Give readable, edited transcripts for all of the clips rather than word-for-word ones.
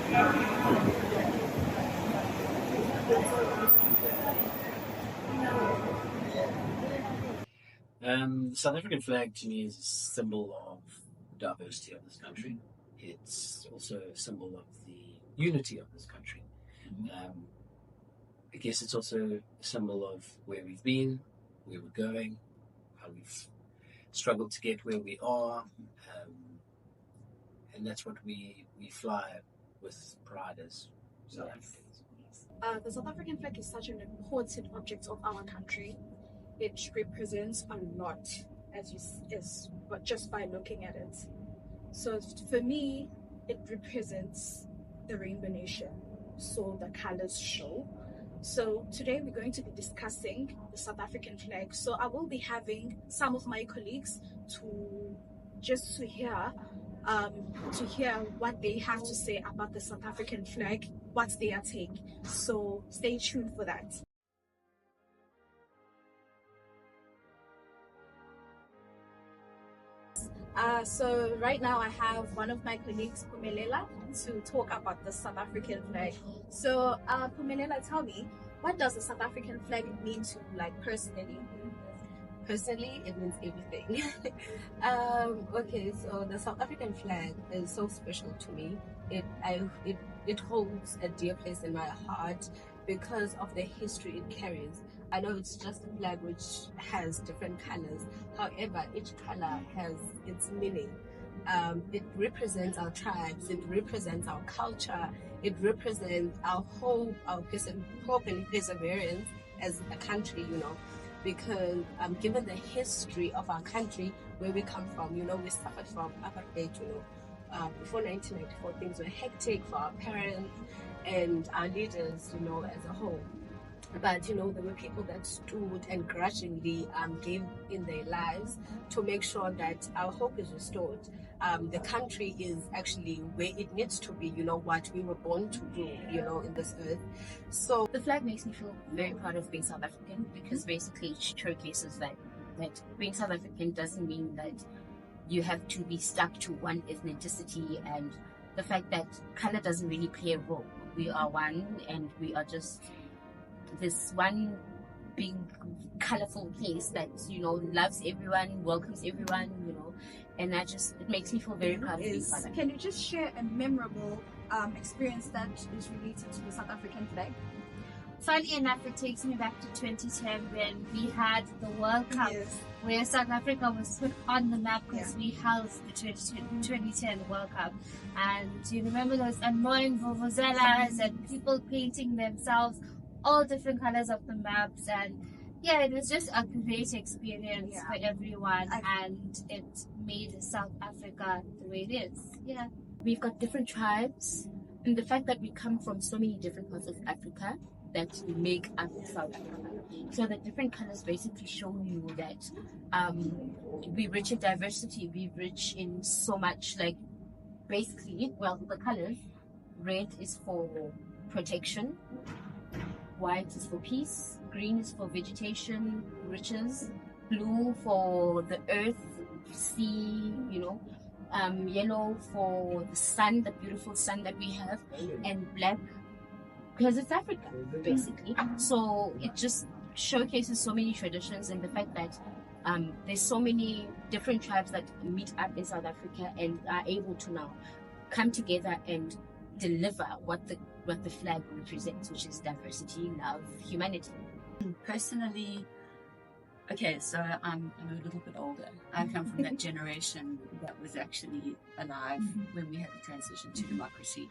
The South African flag to me is a symbol of diversity of this country. It's also a symbol of the unity of this country. Um, I guess it's also a symbol of where we've been, where we're going, how we've struggled to get where we are, and that's what we fly with pride as South Africans. The South African flag is such an important object of our country. It represents a lot, but just by looking at it. So for me, it represents the Rainbow Nation. So the colors show. So today we're going to be discussing the South African flag. So I will be having some of my colleagues to hear what they have to say about the South African flag, what's their take. So stay tuned for that. So right now I have one of my colleagues, Pumelela, to talk about the South African flag. So Pumelela, tell me, what does the South African flag mean to you, like personally? Personally, it means everything. Okay, so the South African flag is so special to me. It holds a dear place in my heart because of the history it carries. I know it's just a flag which has different colors. However, each color has its meaning. It represents our tribes. It represents our culture. It represents our hope, hope and perseverance as a country, because given the history of our country, where we come from, we suffered from apartheid, before 1994, things were hectic for our parents and our leaders, as a whole. But there were people that stood and grudgingly gave in their lives to make sure that our hope is restored. The country is actually where it needs to be, what we were born to do, in this earth. So the flag makes me feel very proud of being South African, because basically it showcases that being South African doesn't mean that you have to be stuck to one ethnicity, and the fact that color doesn't really play a role. We are one, and we are just this one big colorful place that loves everyone, welcomes everyone, and it makes me feel very proud of being South African. Can you just share a memorable experience that is related to the South African flag? Funny enough, it takes me back to 2010 when we had the World Cup, where South Africa was put on the map because we housed the 2010 World Cup. And you remember those annoying vuvuzelas and people painting themselves all different colors of the maps, and it was just a great experience for everyone, and it made South Africa the way it is. We've got different tribes, and the fact that we come from so many different parts of Africa that make up South Africa. So the different colors basically show you that we're rich in diversity, we're rich in so much, the colors. Red is for protection, white is for peace, green is for vegetation, riches, blue for the earth, sea, yellow for the sun, the beautiful sun that we have, and black because it's Africa, basically. So it just showcases so many traditions, and the fact that there's so many different tribes that meet up in South Africa and are able to now come together and deliver what the flag represents, which is diversity, love, humanity. Personally, okay, so I'm a little bit older. I come from that generation that was actually alive when we had the transition to democracy,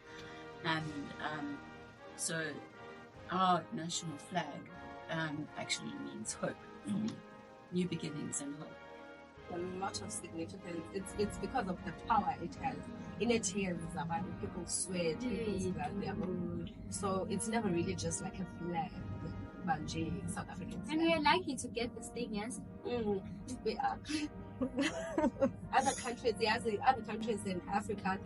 and so our national flag actually means hope for me, new beginnings and hope. A lot of significance. It's because of the power it has. In it here, people sweat, people's blood, their mood. So it's never really just like a flag, Banji, South African flag. And we are lucky to get this thing, yes? We are. Other countries in Africa,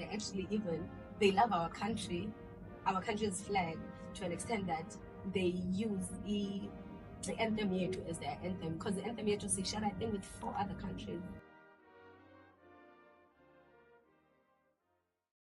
they love our country's flag to an extent that they use the anthem here as their anthem, because the anthem here to Seychelles, I think, with 4 other countries.